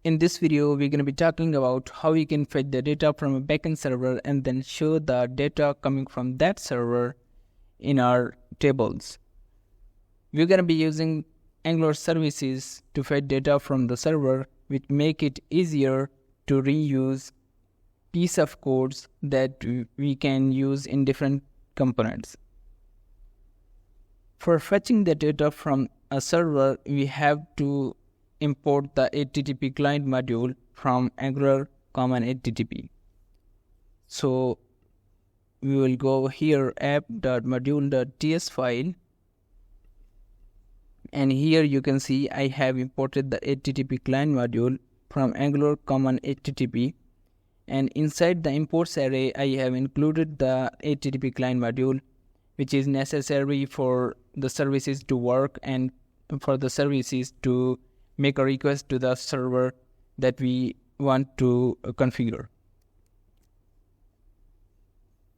In this video, we're going to be talking about how we can fetch the data from a backend server and then show the data coming from that server in our tables. We're going to be using Angular services to fetch data from the server, which make it easier to reuse piece of codes that we can use in different components. For fetching the data from a server, we have to import the HTTP client module from Angular common HTTP. So we will go here app.module.ts file, and here you can see I have imported the HTTP client module from Angular common HTTP, and inside the imports array I have included the HTTP client module, which is necessary for the services to work and for the services to make a request to the server that we want to configure.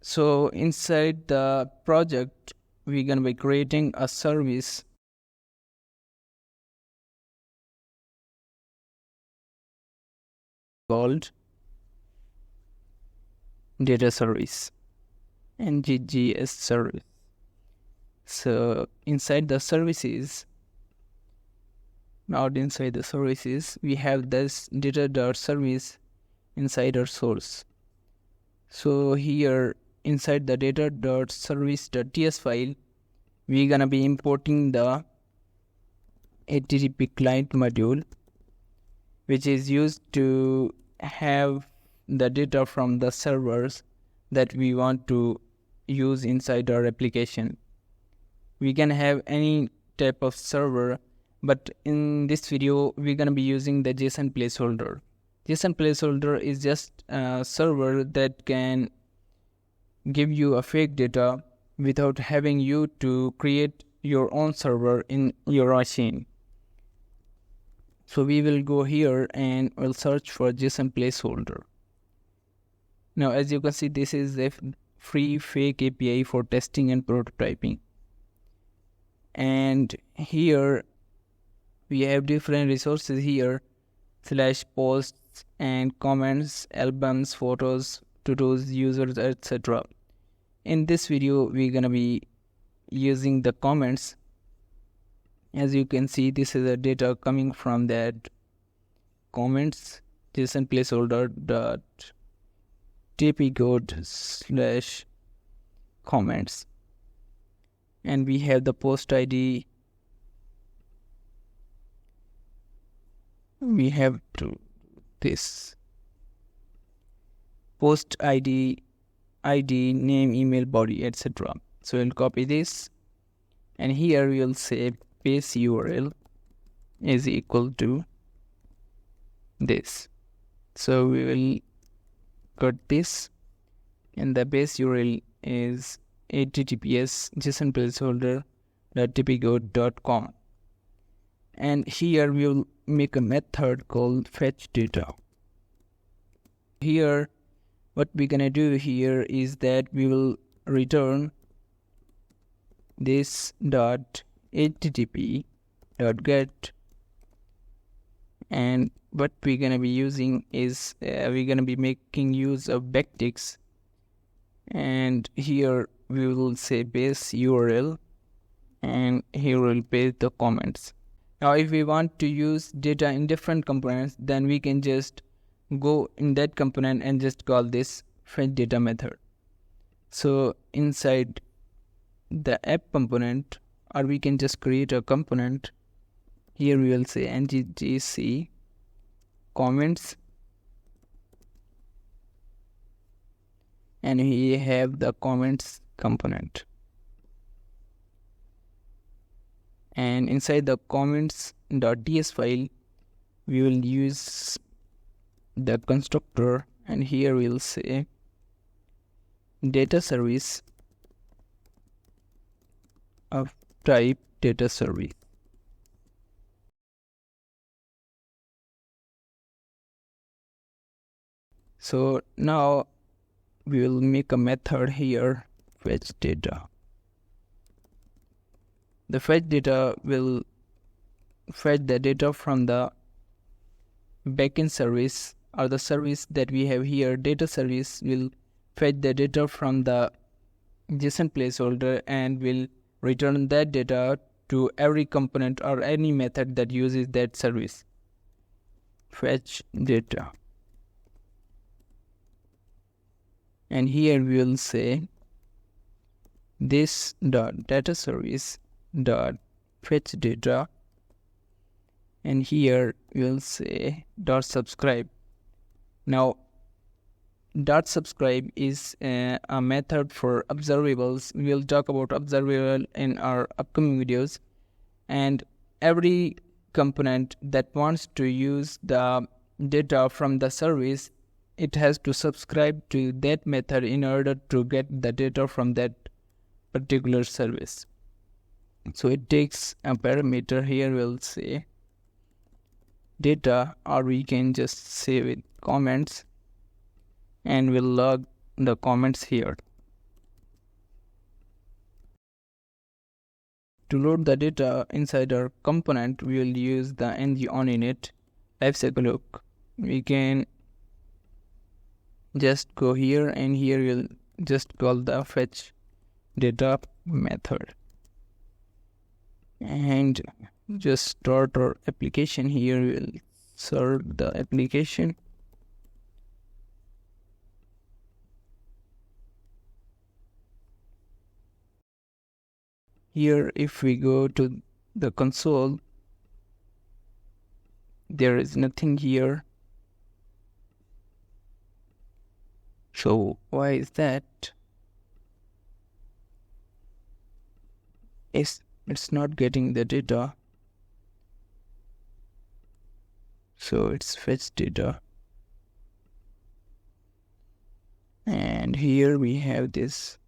So inside the project, we're going to be creating a service called data service, NGGS service. So inside the services, not inside the services, we have this data.service inside our source. So here inside the data.service.ts file, we're gonna be importing the HTTP client module, which is used to have the data from the servers that we want to use inside our application. We can have any type of server, but in this video we're going to be using the JSON placeholder. JSON placeholder is just a server that can give you a fake data without having you to create your own server in your machine. So we will go here and we'll search for JSON placeholder. Now as you can see, this is a free fake API for testing and prototyping. And here we have different resources here, /posts and comments, albums, photos, tutorials, users, etc. In this video, we're going to be using the comments. As you can see, this is the data coming from that comments, JSON placeholder dot tpcode/comments. And we have the post ID. We have to this post ID, name, email, body, etc. So we'll copy this, and here we'll say base URL is equal to this. So we will cut this, and the base URL is https JSON placeholder.tpcode.com, and here we will make a method called fetch data. Here what we're gonna do here is that we will return this .http.get, and what we're gonna be using is we're gonna be making use of backticks, and here we will say base URL, and here we'll paste the comments. Now if we want to use data in different components, then we can just go in that component and just call this fetch data method. So inside the app component, or we can just create a component. Here we will say ngGC comments, and we have the comments component, and inside the comments.ts file we will use the constructor, and here we'll say data service of type data service. So now we will make a method here, fetch data. The fetch data will fetch the data from the backend service, or the service that we have here, data service, will fetch the data from the JSON placeholder and will return that data to every component or any method that uses that service. Fetch data. And here we will say this dot data service dot fetch data, and here we'll say dot subscribe. Now dot subscribe is a method for observables. We'll talk about observable in our upcoming videos, and every component that wants to use the data from the service, it has to subscribe to that method in order to get the data from that particular service. So it takes a parameter. Here we'll say data, or we can just save it comments, and we'll log the comments here. To load the data inside our component, we will use the ng-oninit. Let's take a look. We can just go here, and here we'll just call the fetch data method, and just start our application. Here we'll serve the application. Here, if we go to the console, there is nothing here. So why is that? It's not getting the data. So it's fetch data. And here we have this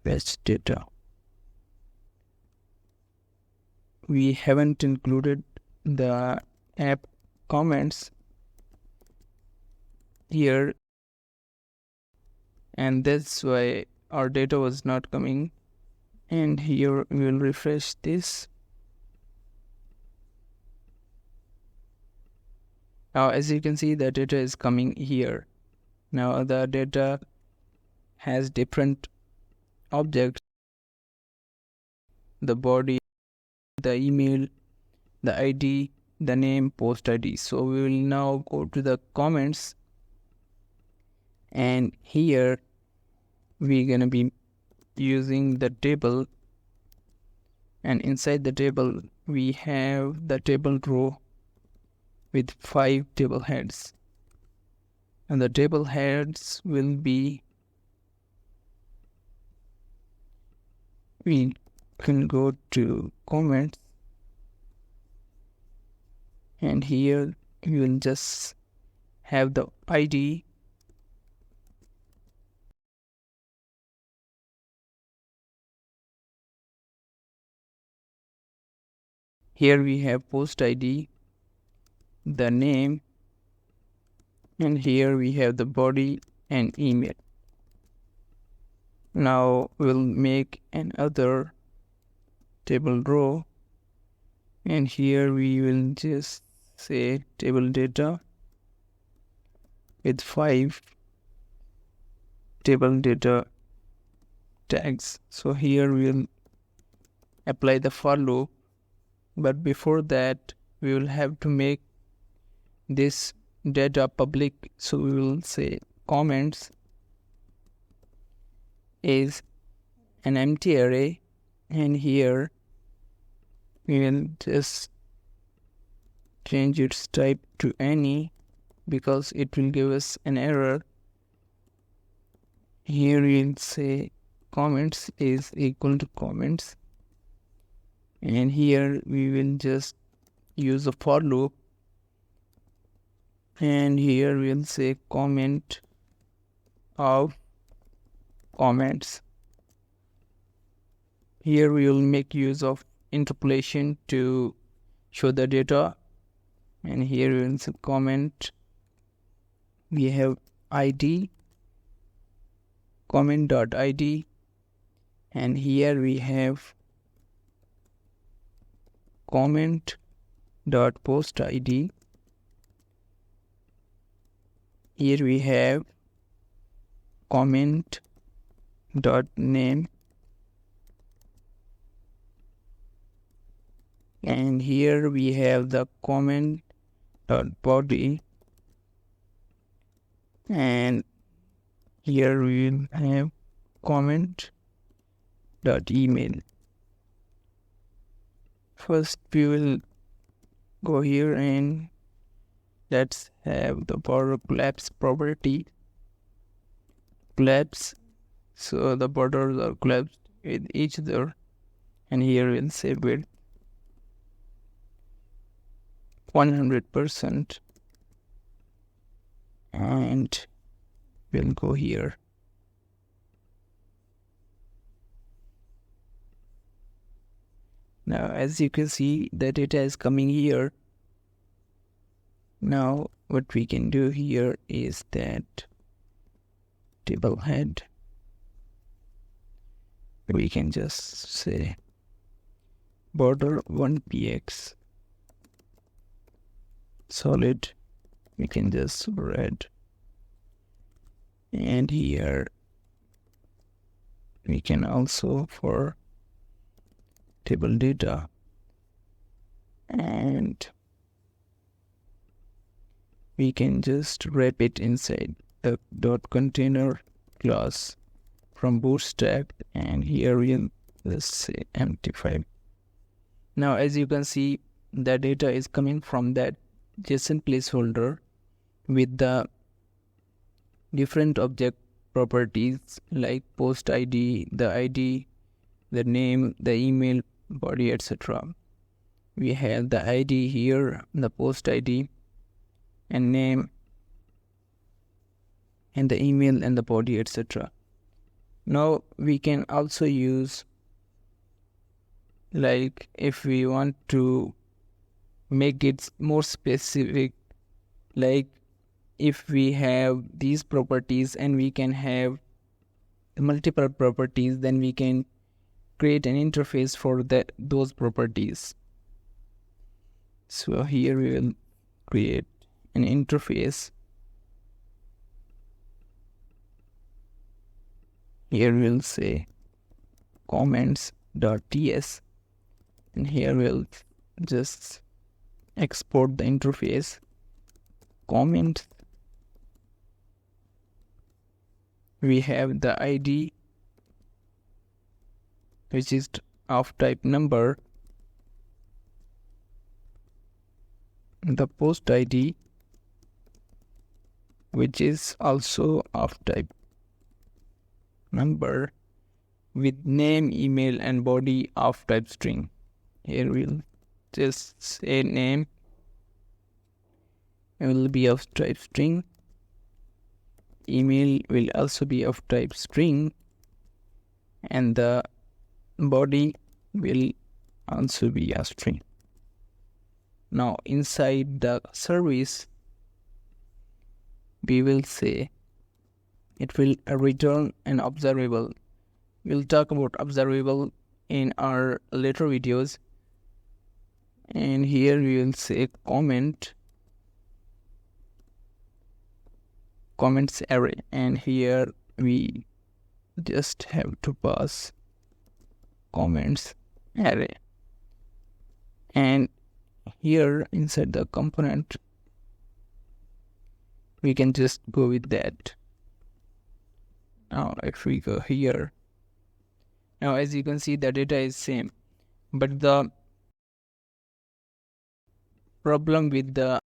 fetch data. We haven't included the app comments here, and that's why our data was not coming. And here we will refresh this. Now as you can see, the data is coming here. Now the data has different objects: the body, the email, the ID, the name, post ID. So we will now go to the comments, and here we're gonna be using the table, and inside the table we have the table row with 5 table heads, and the table heads will be, we can go to comments, and here you will just have the ID, here we have post ID, the name, and here we have the body and email. Now we'll make another table row, and here we will just say table data with 5 table data tags. So here we'll apply the for loop, but before that we will have to make this data public. So we will say comments is an empty array, and here we will just change its type to any, because it will give us an error. Here we'll say comments is equal to comments, and here we will just use a for loop, and here we'll say comment of comments. Here we will make use of interpolation to show the data, and here we will say comment, we have ID, comment.id, and here we have comment dot post id. Here we have comment dot name, and here we have the comment dot body, and here we will have comment dot email. First we will go here and let's have the border collapse property. Collapse, so the borders are collapsed with each other, and here we'll say width 100%, and we'll go here. Now as you can see, the data is coming here. Now what we can do here is that table head, we can just say border 1px solid, we can just red, and here we can also for table data, and we can just wrap it inside the dot container class from Bootstrap, and here we'll just say empty file. Now as you can see, the data is coming from that JSON placeholder with the different object properties like post ID, the name, the email, body, etc. We have the ID here, the post ID and name, and the email and the body, etc. Now we can also use, like if we want to make it more specific, like if we have these properties and we can have multiple properties, then we can create an interface for those properties. So here we will create an interface. Here we'll say comments.ts, and here we'll just export the interface. Comments, we have the ID which is of type number, the post ID which is also of type number, with name, email and body of type string. Here we'll just say name, it will be of type string, email will also be of type string, and the body will also be a string. Now inside the service we will say it will return an observable. We'll talk about observable in our later videos. And here we will say comments array, and here we just have to pass comments array, and here inside the component we can just go with that. Now if we go here, now as you can see the data is same, but the problem with the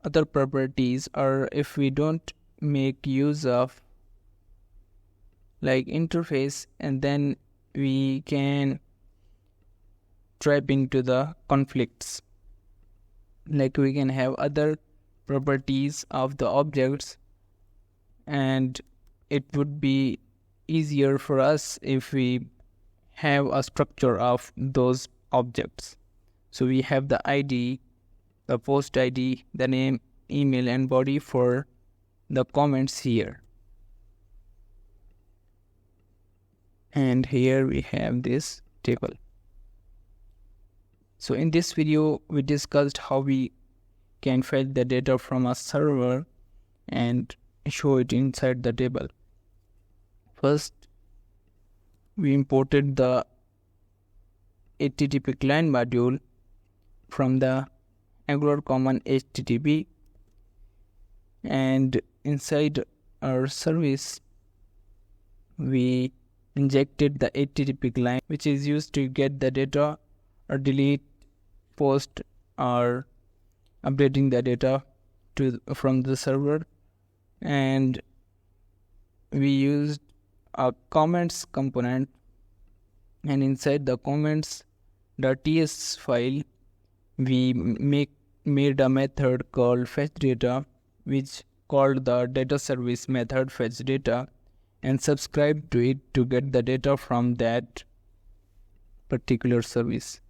other properties are if we don't make use of like interface, and then we can trap into the conflicts. Like we can have other properties of the objects, and it would be easier for us if we have a structure of those objects. So we have the ID, the post ID, the name, email and body for the comments here. And here we have this table. So in this video, we discussed how we can fetch the data from a server and show it inside the table. First, we imported the HTTP client module from the Angular Common HTTP, and inside our service we injected the HTTP client, which is used to get the data or delete, post, or updating the data from the server. And we used a comments component, and inside the comments.ts file we made a method called fetchData, which called the data service method fetchData, and subscribed to it to get the data from that particular service.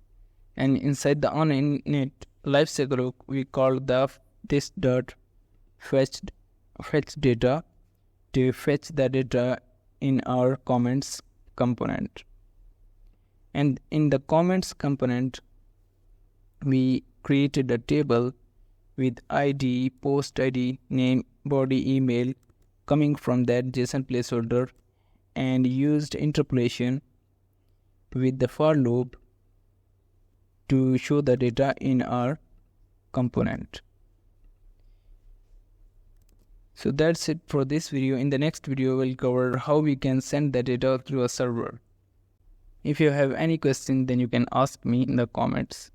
And inside the on-init lifecycle, we called the this.fetchData to fetch the data in our comments component. And in the comments component, we created a table with ID, post ID, name, body, email coming from that JSON placeholder, and used interpolation with the for loop to show the data in our component. So that's it for this video. In the next video, we'll cover how we can send the data through a server. If you have any question, then you can ask me in the comments.